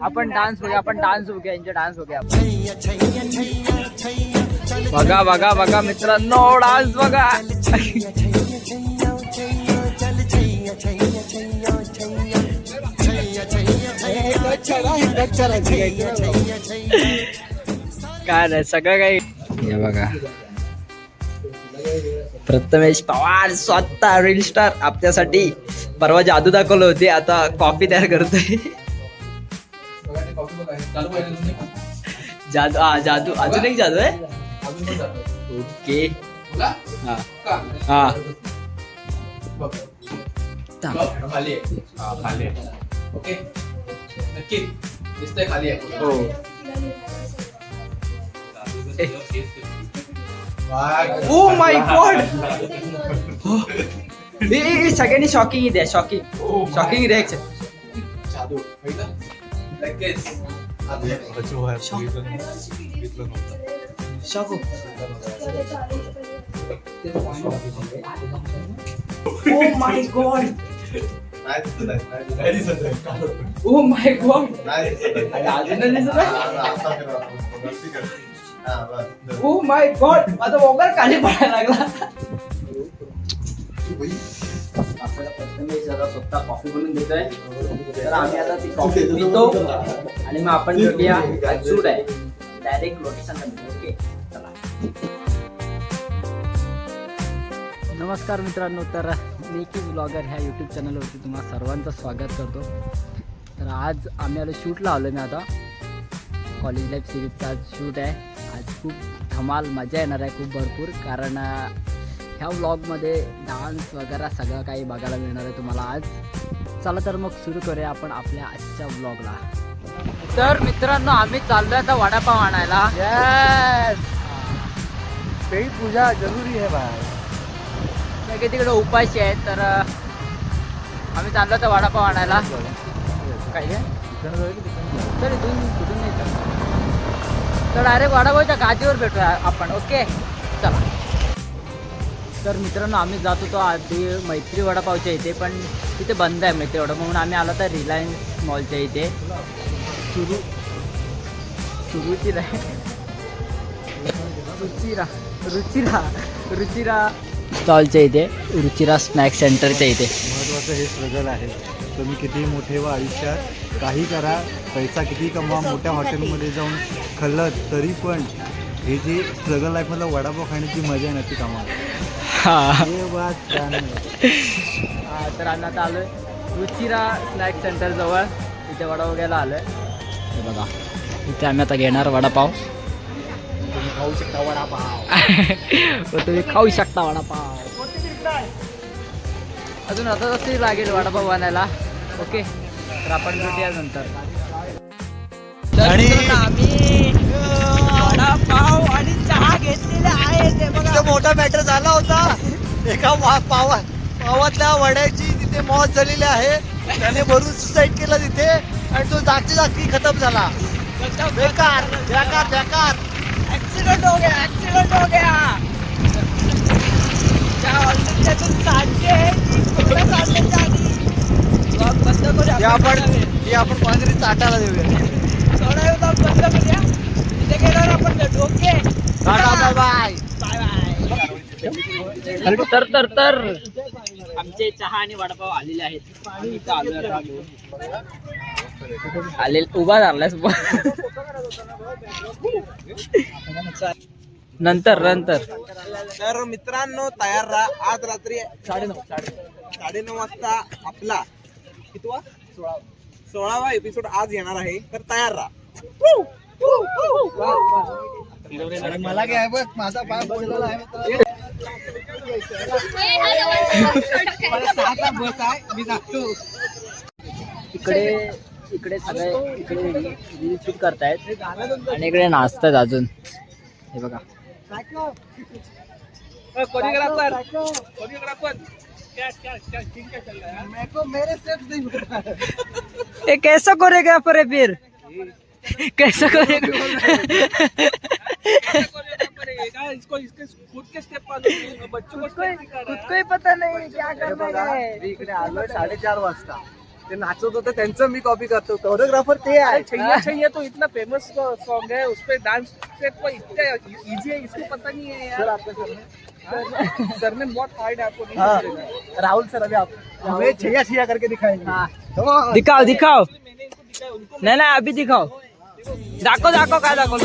आपण डान्स बघूया, आपण डान्स बघूया, यांचे डान्स बघूया. बघा बघा बघा मित्रांनो, डान्स बघा. काय नाही सगळं काही. हे बघा प्रथमेश पवार स्वतः रील स्टार आपल्यासाठी परवा जादू दाखवलं होते, आता कॉफी तयार करतोय. जादू जादू अजून एक जादू आहे. ओके हा हा खाली खाली ओके नक्की दिसतंय खाली आहे. हो ओ माय गॉड. सगळ्यांनी शॉकिंग द्या, शॉकिंग शॉकिंग रिॲक्शन. जादू लगेच shock. Oh my God. Oh my God. Oh my God. माझा मोबाईल खाली पडायला लागला. आपल्याला प्रथमेश जरा स्वतः कॉफी बनवून देतोय, तर आम्ही आता ती कॉफी पितो आणि मग आपण भेटूया. सूट आहे डायरेक्ट लोकेशनला भेटू. ओके चला. नमस्कार मित्रांनो, तर निकी ब्लॉगर ह्या यूट्यूब चॅनलवरती तुम्हाला सर्वांचं स्वागत करतो. तर आज आम्ही आलो शूटला आलो. मी आता कॉलेज लाईफ सिरीजचा आज शूट आहे. आज खूप धमाल मजा येणार आहे, खूप भरपूर, कारण ह्या व्लॉगमध्ये डान्स वगैरे सगळं काही बघायला मिळणार आहे तुम्हाला आज. चला तर मग सुरू करूया आपण आपल्या आजच्या व्लॉगला. तर मित्रांनो आम्ही चाललोय आता वडापाव आणायला. यस, पेट पूजा जरुरी आहे भाई. सगळे तिकडे उपाशी आहेत, तर आम्ही चाललो आता वडापाव आणायला. काय तर इथून कुठून नाही तर डायरेक्ट वडापावच्या गादीवर भेटूया आपण. ओके चला. तर मित्रांनो आम्ही जात होतो आधी मैत्री वडापावच्या इथे, पण तिथे बंद आहे मैत्री वडा, म्हणून आम्ही आलो तर रिलायन्स मॉलच्या इथे रुचिरा स्टॉलच्या इथे, रुचिरा स्नॅक सेंटरच्या इथे. महत्त्वाचं हे स्ट्रगल आहे. तुम्ही कितीही मोठे व आयुष्यात काही करा, पैसा किती कमवा, मोठ्या हॉटेलमध्ये जाऊन खाल्लं तरी पण हे जे स्ट्रगल लाईफमधला वडापाव खाण्याची मजा आहे ना ती कमाल. तर आम्ही आता आलोय रुचिरा स्नॅक सेंटर जवळ, इथे वडापाव घ्यायला आलोय. हे बघा इथे आम्ही आता घेणार वडापाव. तुम्ही खाऊ शकता वडापाव. तुम्ही खाऊ शकता वडापाव. अजून आता तरी लागेल वडापाव बनायला. ओके तर आपण भेटूया नंतर. आणि आम्ही वडापाव आणि चहा घेतलेला आहे. ते बघा मोठा मॅटर झाला होता. एका पावातल्या वड्याची तिथे मौत झालेली आहे. त्याने भरून सुसाईड केलं तिथे आणि तो जागची जागी खतम झाला. बेकार बेकार बेकार. ऍक्सिडेंट हो गया, ऍक्सिडेंट हो गया. त्यातून सांडते बंद करूया. आपण कोणतरी चाटायला देऊया. थोडा वेळ बंद करूया. तिथे गेल्यावर आपण भेटू. Okay bye bye bye bye. तर आमचे चहा आणि वडापाव आलेले आहेत. आले उभा झालास नंतर. तर मित्रांनो तयार राहा. आज रात्री 9:30 वाजता आपला कितवा 16वा एपिसोड आज येणार आहे. तर तयार राहा. मला काय बघ, माझा पाय पडलेला आहे. मला 6चा बस आहे, मी जातो. इकडे सगळे इकडे रील शूट करतायत आणि इकडे नाचतात अजून. हे बघा ये कैसा करेगा फिर कैसा करेगा. इसको इसके खुद के स्टेप मालूम बच्चों को step सिखा रहा है. कोई पता नाही क्या हे बघा, मी इकडे आलोय 4:30 वाजता. ते नाचत होतं त्यांचं मी कॉपी करतो. कोरिओग्राफर ते आहे. छैया छैया तो इतना फेमस सॉन्ग है, उस पे डांस स्टेप पर इतने इजी है, इसको पता नहीं है सर यार. आपका सर सर ने बहुत हार्ड है, आपको नहीं हाँ. मिलेगा. राहुल सर अभी आप हमें छैया छैया करके दिखाएंगे. हाँ. Come on. दिखाओ दिखाओ मैंने इनको दिखाया, उनको नाही नाही अभी दिखाओ दाखव काय दाखव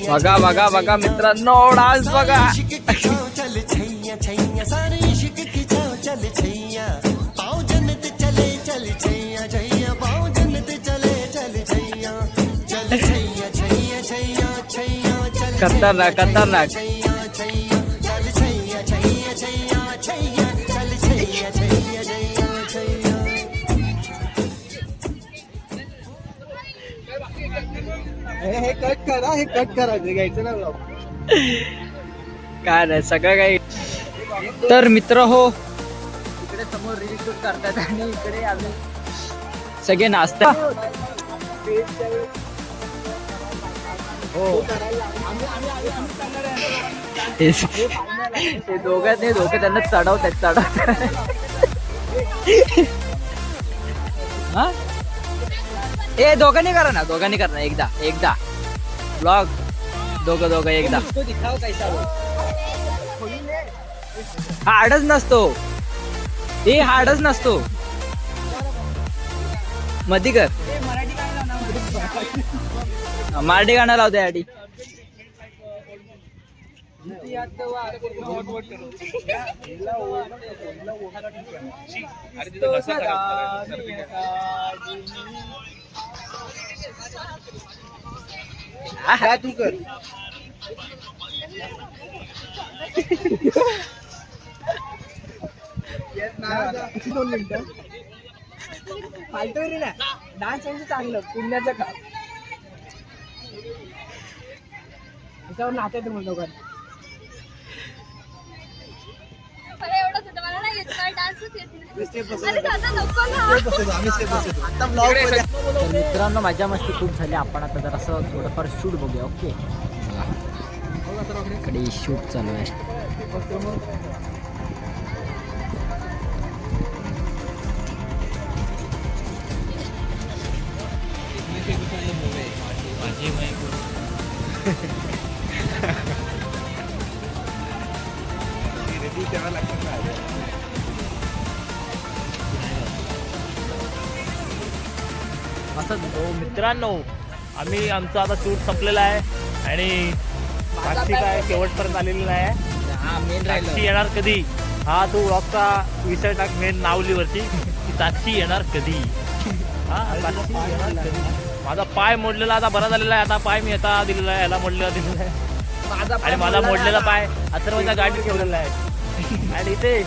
बघा बघा बघा मित्रांनो डान्स बघा खतरनाक खतरनाक हे कट करा, हे कट करा, ते घ्यायचं ना vlog. काय नाही सगळं काही तर मित्र हो इकडे समोर रील शूट करतात आणि इकडे आम्ही सगळे नाचतात हो हे दोघं त्यांना चढवतात हा ए दोघांनी करा ना एकदा ब्लॉग दोघं एकदा हार्डच नसतो हे हार्डच नसतो मधी कर मराठी गाणं लावते आधी काय तू कर. दोन मिनिटं फालतू ना डान्स म्हणजे चांगलं पुण्याचं काम त्याच्यावर नाचायचं मग दोघांना मला एवढंच होतं, मला नाही येत, मला डान्सच येत नाही. स्टेप अरे दादा नको ना. आम्ही स्टेप बसवतो. आता vlog मध्ये तर मित्रांनो मजा मस्ती खूप झाली आपण आता जरा असं थोडंफार शूट बघूया ओके इकडे शूट चालू आहे असं मित्रांनो आम्ही आमचा आता शूट संपलेला आहे आणि साक्षी काय शेवटपर्यंत आलेली आहे हा मेन साक्षी येणार कधी हा तू व्लॉगचा विषय टाक मेन नावलीवरती की साक्षी येणार कधी हा साक्षी येणार कधी माझा पाय मोडलेला आता बरा झालेला आहे आता पाय मी आता दिलेला आहे याला मोडलेला दिलेला आहे आणि माझा मोडलेला पाय अथर्वच्या गाडीत ठेवलेला आहे आणि इथे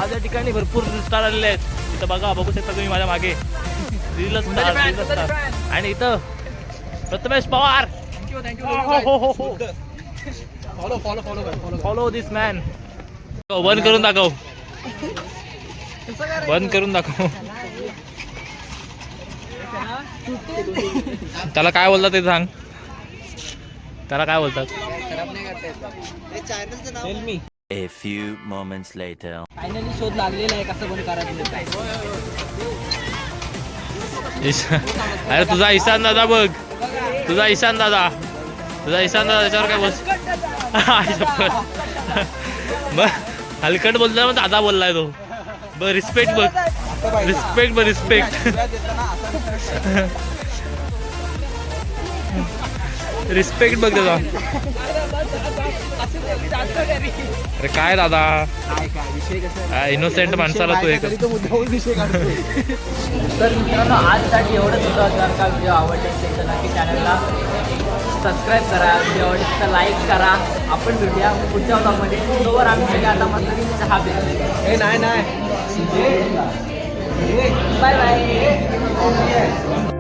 आज या ठिकाणी भरपूर स्टार आलेले आहेत इथं बघू शकता तुम्ही माझ्या मागे रील स्टार आणि इथं प्रथमेश पवार फॉलो दिस मॅन बंद करून दाखव त्याला काय बोलतात ते सांग त्याला काय बोलतात A few moments later. Finally शोध लागलेला आहे कसं पण करायचं काय अरे तुझा ईशान दादा बघ तुझा ईशान दादा त्याच्यावर काय बोल बघ हलकट बोलतोय मग दादा बोललाय तो बघ रिस्पेक्ट बघ रिस्पेक्ट बघ त्याचा अरे काय दादा इनोसेंट माणसाला तू एक तर मित्रांनो आजसाठी एवढंच होतं जर का व्हिडिओ आवडले असेल तर नक्की चॅनलला सबस्क्राईब करा व्हिडिओ आवडले तर लाईक करा आपण भेटूया पुढच्या व्लॉगमध्ये तोवर आम्ही सगळे आता मस्त चहा पितो नाही बाय बाय